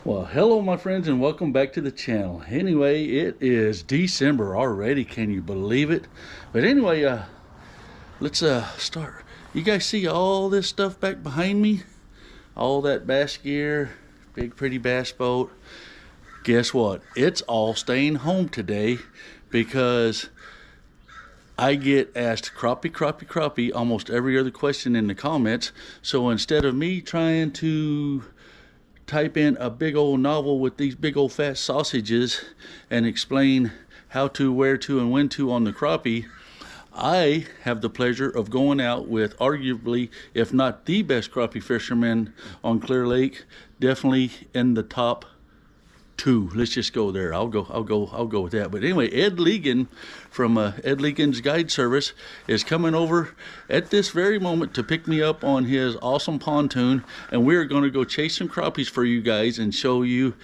Well, hello my friends and welcome back to the channel. Anyway, it is December already, can you believe it? But anyway, let's start. You guys see all this stuff back behind me? All that bass gear, big pretty bass boat. Guess what? It's all staying home today because I get asked crappie almost every other question in the comments. So instead of me trying to type in a big old novel with these big old fat sausages and explain how to, where to, and when to on the crappie, I have the pleasure of going out with arguably, if not the best crappie fisherman on Clearlake, definitely in the top two. Let's just go there. I'll go with that. But anyway, Ed Legan from Ed Legan's Guide Service is coming over at this very moment to pick me up on his awesome pontoon, and we're going to go chase some crappies for you guys and show you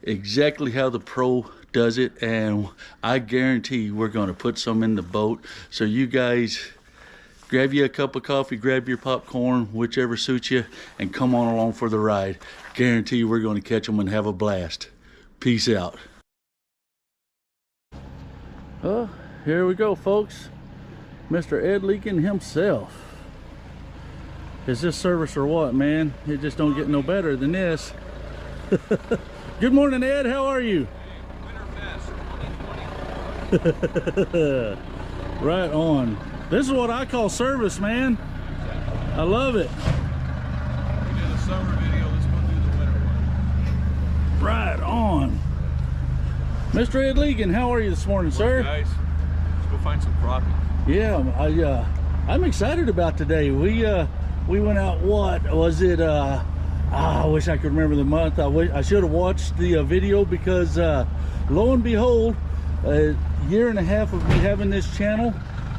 exactly how the pro does it. And I guarantee we're going to put some in the boat. So you guys grab you a cup of coffee, grab your popcorn, whichever suits you, and come on along for the ride. Guarantee we're going to catch them and have a blast. Peace out. Oh, here we go, folks. Mr. Ed Legan himself. Is this service or what, man? It just don't get no better than this. Good morning, Ed. How are you? Winterfest 2020. Right on. This is what I call service, man. I love it. We did a summer video. Let's go do the winter one. Right on. Mr. Ed Legan, how are you this morning, sir? Guys, let's go find some crappie. Yeah, I'm excited about today. We went out, what was it? I wish I could remember the month. I should have watched the video because lo and behold, a year and a half of me having this channel,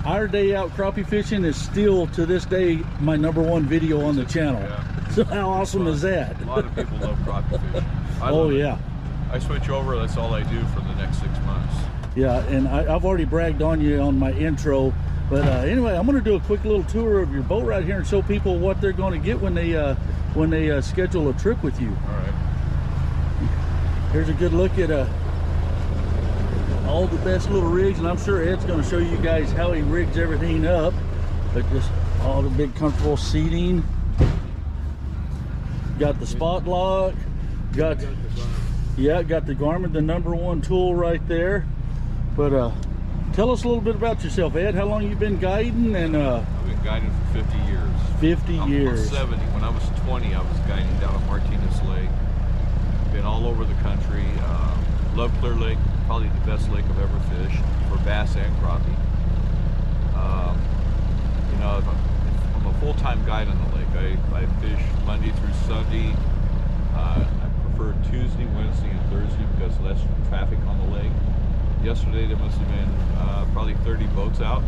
our day out crappie fishing is still to this day my #1 video on the channel. Yeah. So how awesome is that? A lot of people love crappie fishing. Oh yeah. I switch over, that's all I do for the next 6 months. Yeah, and I've already bragged on you on my intro, but anyway, I'm going to do a quick little tour of your boat right here and show people what they're going to get when they schedule a trip with you. All right. Here's a good look at all the best little rigs, and I'm sure Ed's going to show you guys how he rigs everything up, but just all the big comfortable seating. Got the spot lock, got the Garmin, the #1 tool right there. But tell us a little bit about yourself, Ed. How long you been guiding? And I've been guiding for 50 years. 50 years. I'm 70. When I was 20, I was guiding down at Martinez Lake. Been all over the country. Love Clearlake, probably the best lake I've ever fished for bass and crappie. You know, I'm a full-time guide on the lake. I fish Monday through Sunday. I prefer Tuesday, Wednesday, and Thursday because less traffic on the lake. Yesterday there must have been probably 30 boats out,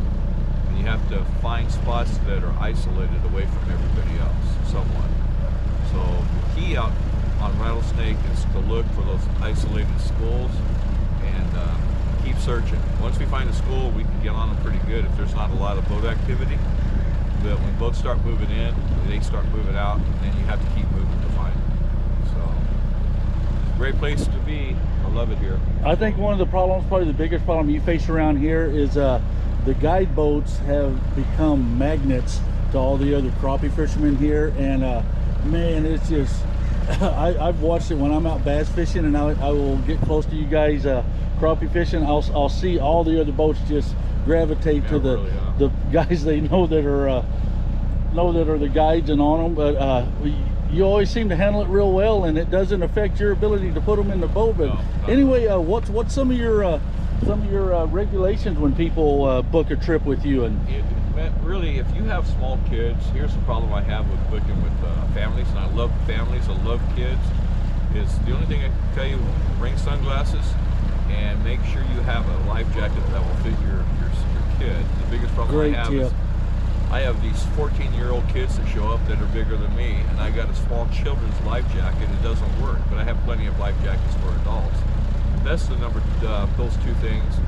and you have to find spots that are isolated away from everybody else somewhat. So the key out on Rattlesnake is to look for those isolated schools and keep searching. Once we find a school, we can get on them pretty good if there's not a lot of boat activity. But when boats start moving in, they start moving out, and then you have to keep moving to find them. So, great place to be. I love it here. I think one of the problems, probably the biggest problem you face around here is the guide boats have become magnets to all the other crappie fishermen here, and man, it's just I've watched it when I'm out bass fishing, and I will get close to you guys crappie fishing. I'll see all the other boats just gravitate to the guys they know that are the guides and on them, but you always seem to handle it real well, and it doesn't affect your ability to put them in the boat. But anyway, what's some of your regulations when people book a trip with you? And really, if you have small kids, here's the problem I have with booking with families, and I love families, I love kids, is the only thing I can tell you, bring sunglasses and make sure you have a life jacket that will fit your kid. The biggest problem I have these 14-year-old kids that show up that are bigger than me, and I got a small children's life jacket. It doesn't work, but I have plenty of life jackets for adults. That's the those two things.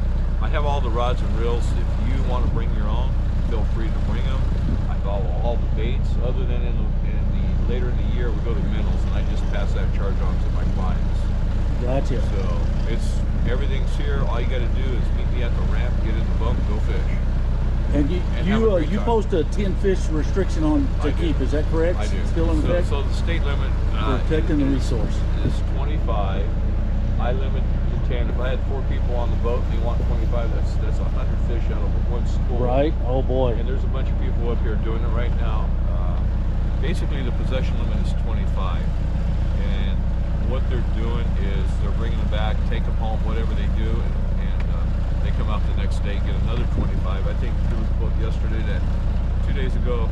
I have all the rods and reels. If you want to bring your own, feel free to bring them. I have all the baits, other than in the later in the year we go to minnows, and I just pass that charge on to my clients. Gotcha. So everything's here. All you got to do is meet me at the ramp, get in the boat, and go fish. And you post a 10 fish restriction on to keep. Is that correct? I do. Still in effect? So the state limit protecting the resource is 25. I limit to 10. If I had 4 people on the boat and they want 25, that's 100 fish out of one school. Right. Oh boy. And there's a bunch of people up here doing it right now. Basically, the possession limit is 25, and what they're doing is they're bringing them back, take them home, whatever they do, and they come out the next day, get another 25. I think there was a boat yesterday that 2 days ago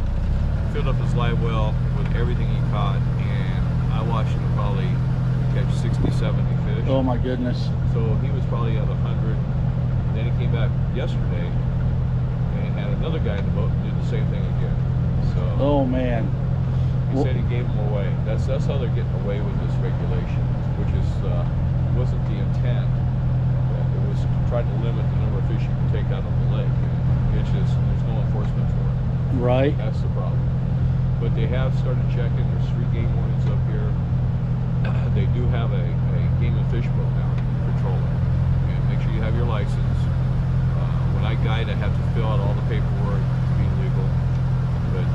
filled up his live well with everything he caught, and I watched him probably catch 60, 70 fish. Oh my goodness. So he was probably at 100. And then he came back yesterday and had another guy in the boat and did the same thing again. So oh man. He said he gave them away. That's how they're getting away with this regulation, which is wasn't the intent. It was to try to limit the number of fish you can take out of the lake. It's just there's no enforcement for it. Right. That's the problem. But they have started checking. There's 3 game warnings up here. They do have a game and fish boat now patrolling. And make sure you have your license. When I guide, I have to fill out all the paperwork to be legal. But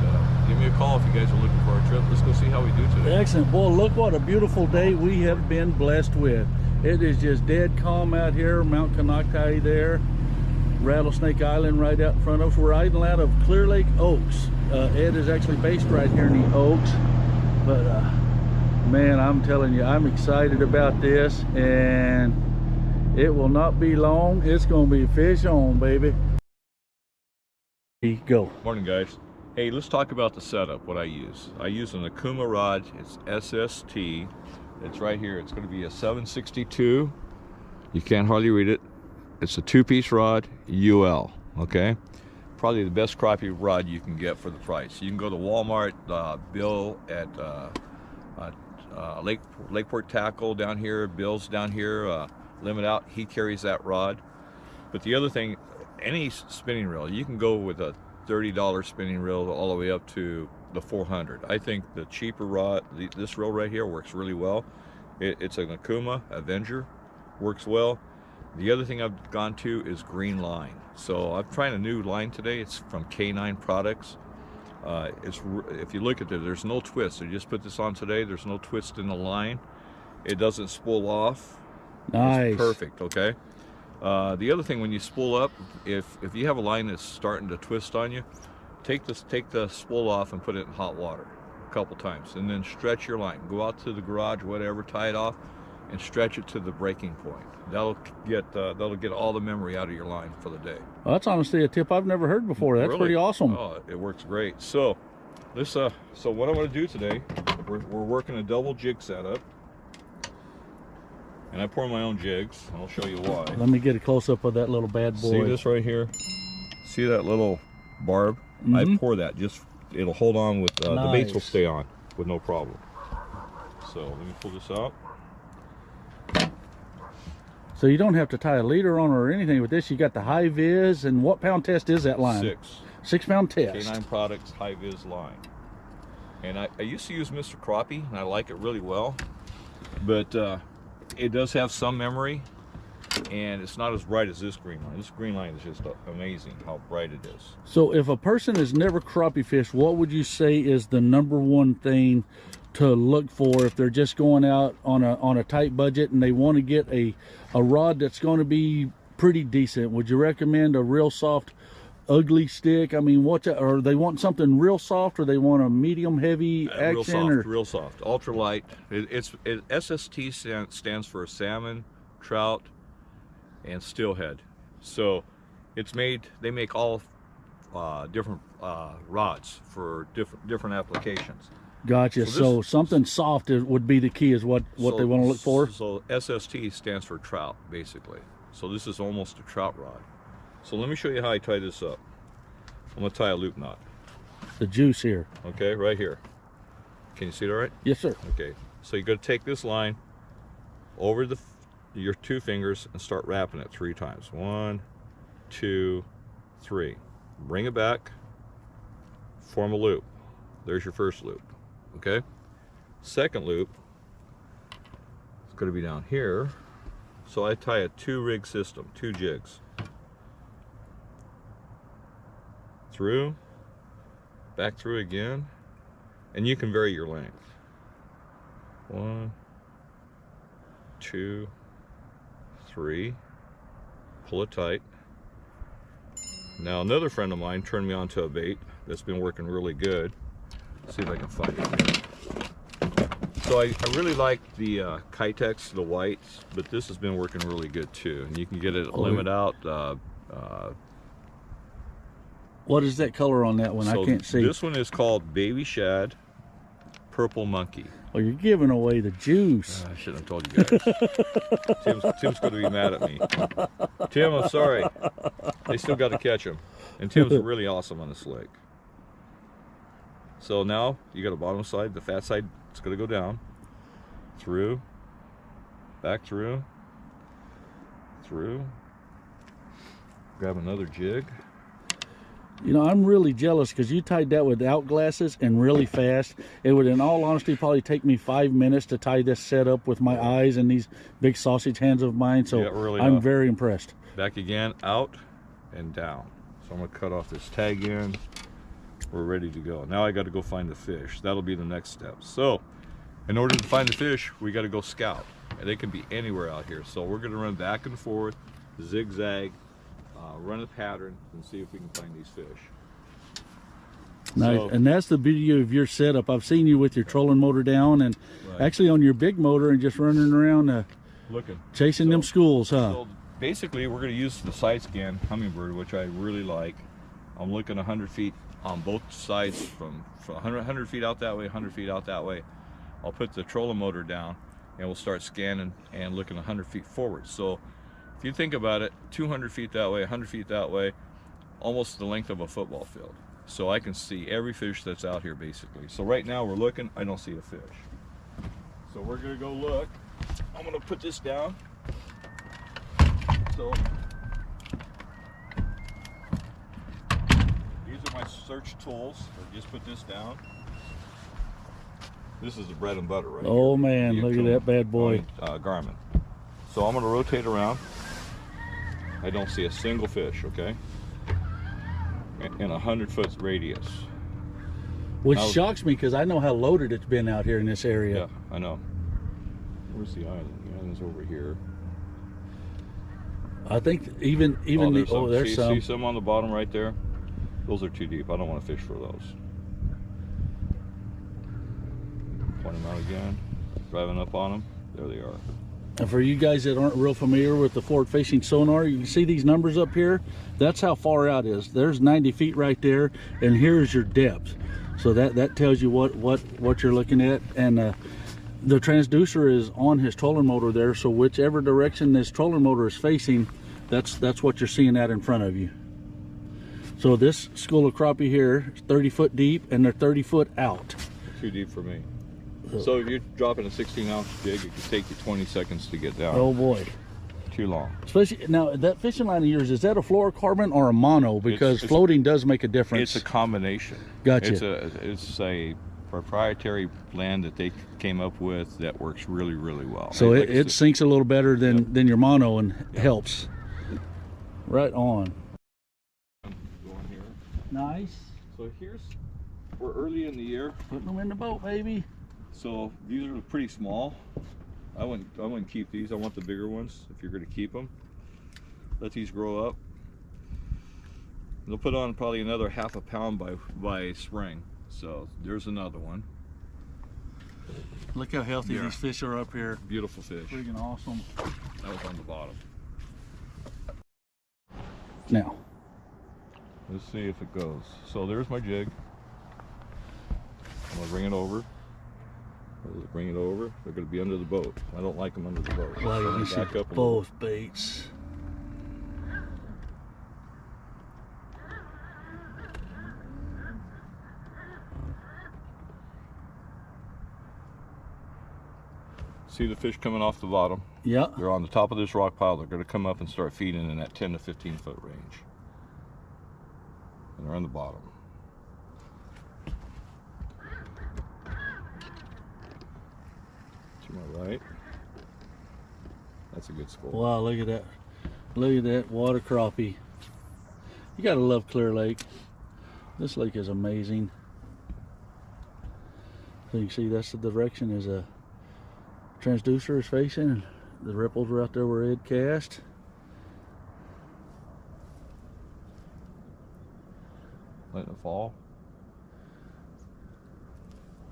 give me a call if you guys are looking for a trip. Let's go see how we do today. Excellent. Boy, look what a beautiful day we have been blessed with. It is just dead calm out here. Mount Kanaktai there. Rattlesnake Island right out in front of us. We're riding out of Clearlake Oaks. Ed is actually based right here in the Oaks. But man, I'm telling you, I'm excited about this. And it will not be long. It's going to be fish on, baby. Go. Morning, guys. Hey, let's talk about the setup, what I use. I use an Akuma rod. It's SST. It's right here. It's going to be a 762. You can't hardly read it. It's a 2-piece rod, UL, okay? Probably the best crappie rod you can get for the price. You can go to Walmart, Bill at Lakeport Tackle down here, Bill's down here, Limit Out. He carries that rod. But the other thing, any spinning reel, you can go with a $30 spinning reel all the way up to the 400. I think the cheaper rod, this reel right here, works really well. It's an Akuma Avenger, works well. The other thing I've gone to is green line. So I'm trying a new line today. It's from K9 Products. If you look at it, there's no twist. I just put this on today. There's no twist in the line. It doesn't spool off. Nice. It's perfect, okay? The other thing, when you spool up, if you have a line that's starting to twist on you, take the spool off and put it in hot water a couple times, and then stretch your line. Go out to the garage, whatever, tie it off, and stretch it to the breaking point. That'll get all the memory out of your line for the day. Well, that's honestly a tip I've never heard before. That's really pretty awesome. Oh, it works great. So this so what I'm going to do today, we're working a double jig setup. And I pour my own jigs, and I'll show you why. Let me get a close-up of that little bad boy. See this right here? See that little barb? I pour that. It'll hold on with, the baits will stay on with no problem. So let me pull this out. So you don't have to tie a leader on or anything with this. You got the high vis, and what pound test is that line? 6. 6 pound test. K9 Products high vis line. And I used to use Mr. Crappie, and I like it really well. But it does have some memory, and it's not as bright as this green line. This green line is just amazing how bright it is. So if a person has never crappie fished, what would you say is the #1 thing to look for if they're just going out on a tight budget and they want to get a rod that's going to be pretty decent? Would you recommend a real soft ugly stick? I mean, or they want something real soft, or they want a medium heavy action? Real soft, ultralight. SST stands for salmon, trout, and steelhead. So they make all different rods for different applications. Gotcha. So something soft would be the key, is what they want to look for. So SST stands for trout, basically. So this is almost a trout rod. So let me show you how I tie this up. I'm going to tie a loop knot. The juice here. Okay, right here. Can you see that right? Yes, sir. Okay, so you're going to take this line over your 2 fingers and start wrapping it 3 times. 1, 2, 3. Bring it back, form a loop. There's your first loop, okay? Second loop is going to be down here. So I tie a 2-rig system, 2 jigs. Through, back through again, and you can vary your length. 1, 2, 3, pull it tight. Now another friend of mine turned me on to a bait that's been working really good. Let's see if I can find it here. So I really like the Kitex, the whites, but this has been working really good too. And you can get it limit out. What is that color on that one? So I can't see. This one is called Baby Shad Purple Monkey. Oh, you're giving away the juice. I shouldn't have told you guys. Tim's going to be mad at me. Tim, I'm sorry. They still got to catch him. And Tim's really awesome on this lake. So now you got a bottom side, the fat side, it's going to go down, through, back through, grab another jig. You know, I'm really jealous because you tied that without glasses and really fast. It would, in all honesty, probably take me 5 minutes to tie this set up with my eyes and these big sausage hands of mine. So yeah, really I'm very impressed. Back again, out and down. So I'm going to cut off this tag end. We're ready to go. Now I got to go find the fish. That'll be the next step. So in order to find the fish, we got to go scout. And they can be anywhere out here. So we're going to run back and forth, zigzag, run a pattern, and see if we can find these fish. Nice. So, and that's the beauty of your setup. I've seen you with your trolling motor down and actually on your big motor and just running around looking, chasing them schools, huh? So basically we're going to use the side scan Humminbird, which I really like. I'm looking 100 feet on both sides, from 100 feet out that way, 100 feet out that way. I'll put the trolling motor down and we'll start scanning and looking 100 feet forward. So if you think about it, 200 feet that way, 100 feet that way, almost the length of a football field. So I can see every fish that's out here basically. So right now we're looking, I don't see a fish. So we're gonna go look. I'm gonna put this down. So these are my search tools. I just put this down. This is the bread and butter right here. Oh man, look at that bad boy. Garmin. So I'm gonna rotate around. I don't see a single fish, okay? In a 100-foot radius. Which shocks me because I know how loaded it's been out here in this area. Yeah, I know. Where's the island? The island's over here. I think even there's some. See some on the bottom right there? Those are too deep. I don't want to fish for those. Point them out again. Driving up on them. There they are. And for you guys that aren't real familiar with the forward facing sonar, you can see these numbers up here. That's how far out it is. There's 90 feet right there, and here's your depth. So that tells you what you're looking at. And the transducer is on his trolling motor there, so whichever direction this trolling motor is facing, that's what you're seeing out in front of you. So this school of crappie here is 30 foot deep, and they're 30 foot out. Too deep for me. So if you're dropping a 16-ounce jig, it could take you 20 seconds to get down. Oh boy. Too long. Especially now, that fishing line of yours, is that a fluorocarbon or a mono? Because floating does make a difference. It's a combination. Gotcha. It's a proprietary blend that they came up with that works really, really well. So it sinks a little better than your mono and helps. Right on. Going here. Nice. So we're early in the year. Putting them in the boat, baby. So these are pretty small. I wouldn't keep these. I want the bigger ones if you're going to keep them. Let these grow up. They'll put on probably another ½ pound by spring. So there's another one. Look how healthy these fish are up here. Beautiful fish. Freaking awesome. That was on the bottom. Now, let's see if it goes. So there's my jig. I'm gonna bring it over. Bring it over. They're going to be under the boat. I don't like them under the boat. Well, let me see both baits. See the fish coming off the bottom? Yeah. They're on the top of this rock pile. They're going to come up and start feeding in that 10 to 15 foot range. And they're on the bottom. All right. That's a good score. Wow, look at that. Look at that water crappie. You gotta love Clearlake. This lake is amazing. So you can see that's the direction is a transducer is facing, and the ripples are out there where it cast. Let it fall.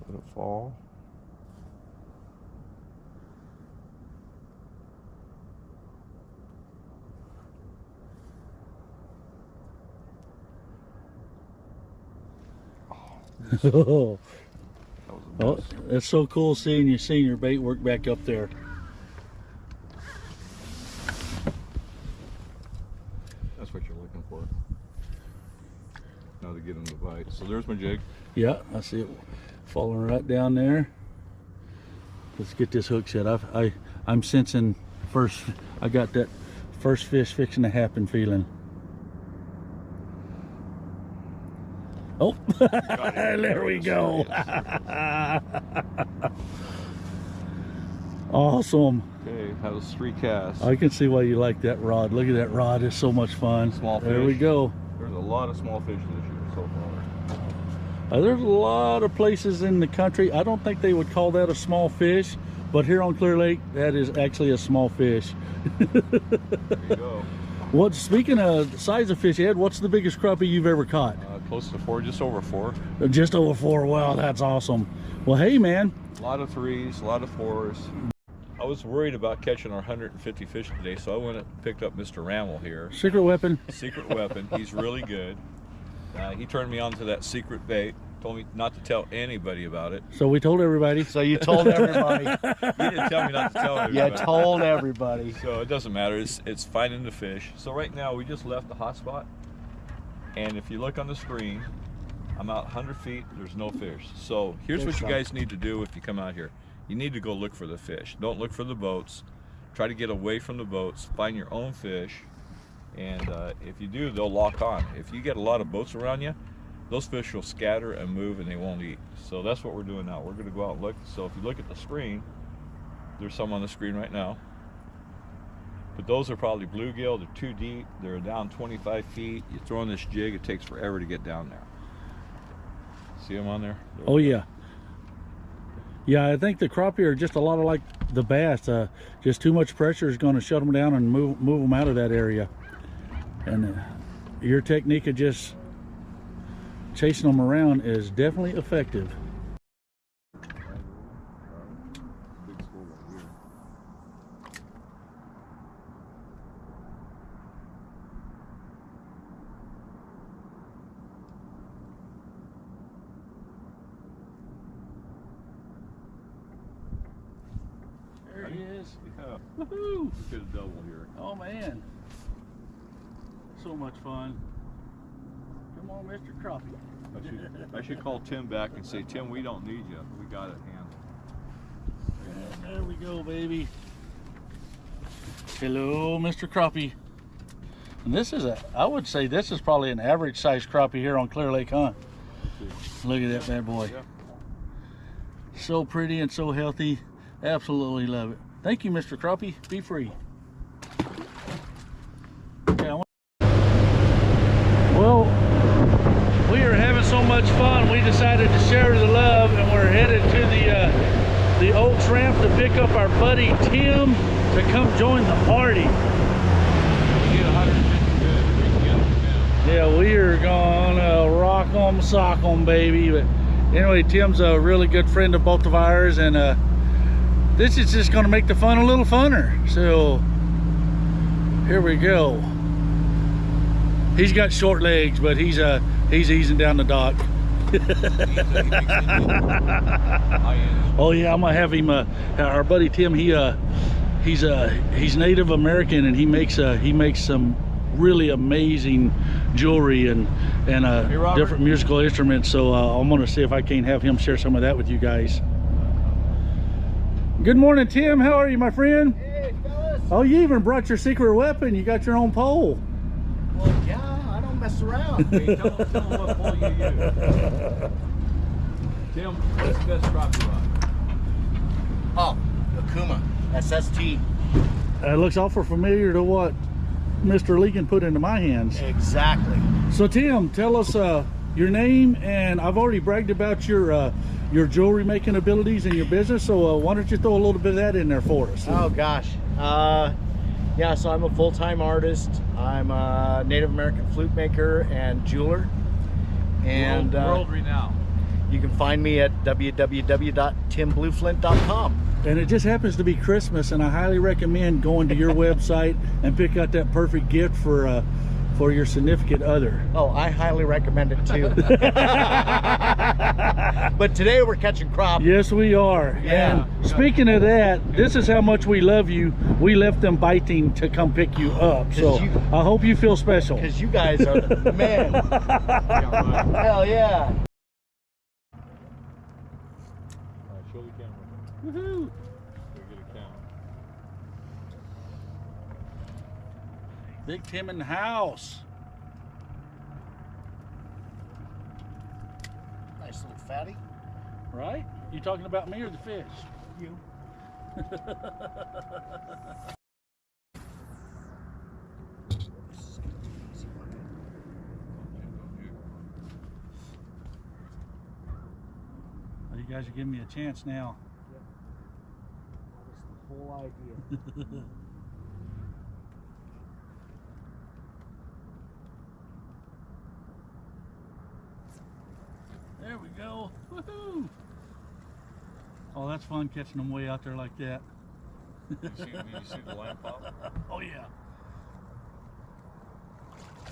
Let it fall. Oh, That was a miss. that's so cool seeing your bait work back up there. That's what you're looking for. Now to get him to bite. So there's my jig. Yeah, I see it falling right down there. Let's get this hook set. I'm sensing I got that first fish fixing to happen feeling. Oh, there we go. Awesome. Okay, that was 3 casts. I can see why you like that rod. Look at that rod. It's so much fun. Small There we fish. go. There's a lot of small fish this year so far. There's a lot of places in the country. I don't think they would call that a small fish, but here on Clearlake, that is actually a small fish. There you go. Speaking of the size of fish, Ed, what's the biggest crappie you've ever caught? Close to 4, just over 4. Just over 4. Wow, that's awesome. Well, hey, man. A lot of 3s, a lot of 4s. I was worried about catching our 150 fish today, so I went and picked up Mr. Ramel here. Secret weapon. Secret weapon. He's really good. He turned me on to that secret bait. Told me not to tell anybody about it. So we told everybody. So you told everybody. You didn't tell me not to tell You everybody. told everybody. So it doesn't matter. It's finding the fish. So right now we just left the hot spot, and if you look on the screen, I'm out 100 feet. There's no fish. So here's what you guys need to do if you come out here. You need to go look for the fish. Don't look for the boats. Try to get away from the boats. Find your own fish, and if you do, they'll lock on. If you get a lot of boats around you, those fish will scatter and move and they won't eat. So that's what we're doing now. We're going to go out and look. So if you look at the screen, there's some on the screen right now. But those are probably bluegill. They're too deep. They're down 25 feet. You throw in this jig, it takes forever to get down there. See them on there? Oh, yeah. Yeah, I think the crappie are just a lot of like the bass. Just too much pressure is going to shut them down and move them out of that area. And your technique of just chasing them around is definitely effective. There he is. Yeah. Woohoo! Get a double here. Oh man, so much fun. Come on, Mr. Crappie. I should call Tim back and say, Tim, we don't need you. We got it handled. There we go, baby. Hello, Mr. Crappie. And this is I would say this is probably an average size crappie here on Clearlake, huh? Look at that bad boy. Yeah. So pretty and so healthy. Absolutely love it. Thank you, Mr. Crappie. Be free. Okay, well, we are having so much fun, we decided to share the love, and we're headed to the Oaks Ramp to pick up our buddy Tim to come join the party. Yeah, we are gonna rock 'em, sock 'em, baby. But anyway, Tim's a really good friend of both of ours, and this is just gonna make the fun a little funner. So here we go. He's got short legs, but he's easing down the dock. Oh yeah, I'm gonna have him. Our buddy Tim, he's Native American, and he makes some really amazing jewelry and different musical instruments. So I'm gonna see if I can have him share some of that with you guys. Good morning, Tim. How are you, my friend? Hey, fellas. Oh, you even brought your secret weapon. You got your own pole. Well, yeah, I don't mess around. Hey, tell them what pole you use. Tim, what's the best crappie rod? Oh, the SST. It looks awful familiar to what Mr. Legan put into my hands. Exactly. So Tim, tell us your name, and I've already bragged about your jewelry making abilities and your business, so why don't you throw a little bit of that in there for us? Oh gosh. Yeah, so I'm a full-time artist. I'm a Native American flute maker and jeweler. And world renowned. you can find me at www.timblueflint.com. And it just happens to be Christmas, and I highly recommend going to your website and pick out that perfect gift for your significant other. Oh, I highly recommend it too. But today we're catching crappie. Yes, we are. Yeah. And speaking of that, this is how much we love you. We left them biting to come pick you up. So I hope you feel special. Because you guys are the man. Hell yeah. All right, show the camera. Woohoo! We get a count. Big Tim in the house. Nice little fatty. Right? You talking about me or the fish? You. Oh, you guys are giving me a chance now. That's the whole idea. There we go. Woohoo! Oh, that's fun catching them way out there like that. You see the line pop? Oh yeah.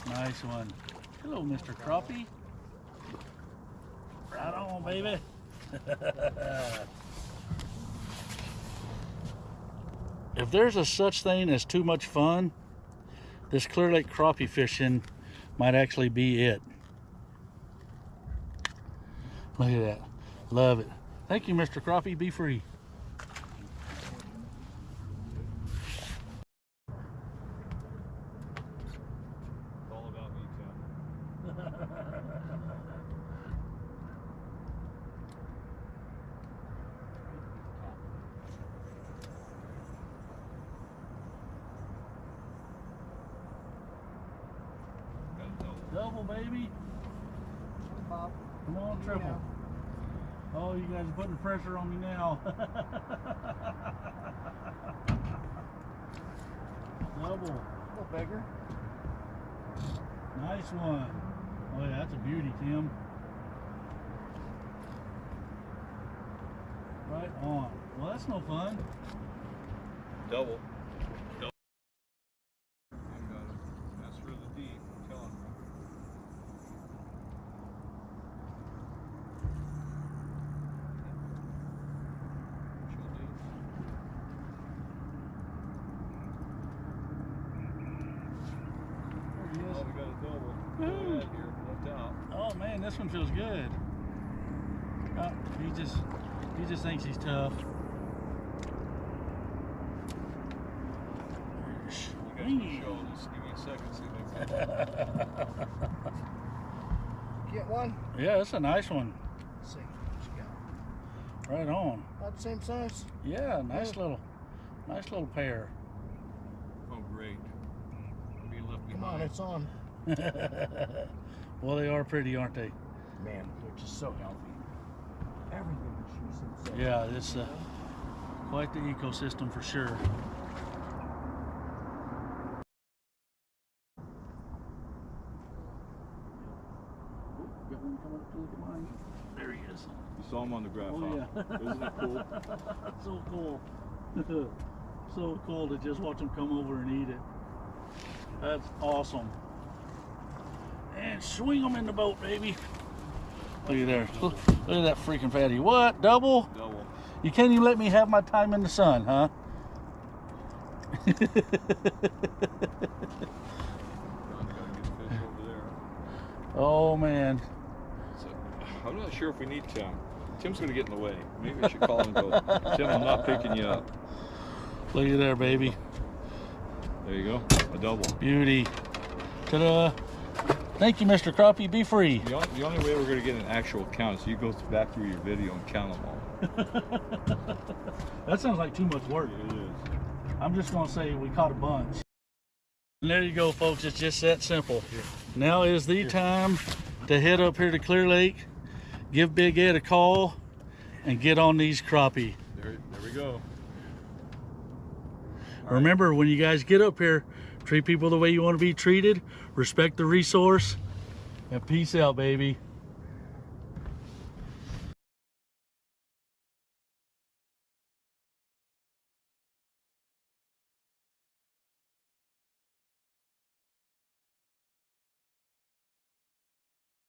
Nice one. Hello, Mr. Crappie. Right on, baby. If there's a such thing as too much fun, this Clearlake crappie fishing might actually be it. Look at that. Love it. Thank you, Mr. Crappie. Be free. It's all about me, Tim. Got a double. Double, baby. Bob. Come on, triple. Oh, you guys are putting pressure on me now. Double. A little bigger. Nice one. Oh yeah, that's a beauty, Tim. Right on. Well, that's no fun. Double. Double. You got it. That's really deep. I'm telling you. There he is. Oh, we got a double. Woo. Look at that here, left out. Oh man, this one feels good. He just thinks he's tough. You guys can show. Just give me a second. See if they come. Get one. Yeah, that's a nice one. Let's see. What you got? Right on. About the same size. Yeah, nice little pair. Oh, great. Be left Come on, behind. it's on. Well, they are pretty, aren't they? Man, they're just so healthy. Everything she said. Yeah, it's quite the ecosystem for sure. Got one coming up to look at mine. There he is. You saw him on the graph, Oh huh? yeah. Isn't it cool? So cool. So cool to just watch them come over and eat it. That's awesome. And swing them in the boat, baby. Look at there. Look at that freaking fatty. What? Double? Double. You can't even let me have my time in the sun, huh? John's got a good fish over there. Oh man. So, I'm not sure if we need Tim. Tim's going to get in the way. Maybe I should call him and go, Tim, I'm not picking you up. Look at there, baby. There you go. A double. Beauty. Ta-da. Thank you, Mr. Crappie. Be free. The only way we're going to get an actual count is you go back through your video and count them all. That sounds like too much work. It is. I'm just gonna say we caught a bunch. And there you go, folks. It's just that simple. Now is the time to head up here to Clear Lake, give Big Ed a call, and get on these crappie. There we go. Remember, when you guys get up here, treat people the way you want to be treated, respect the resource, and peace out, baby.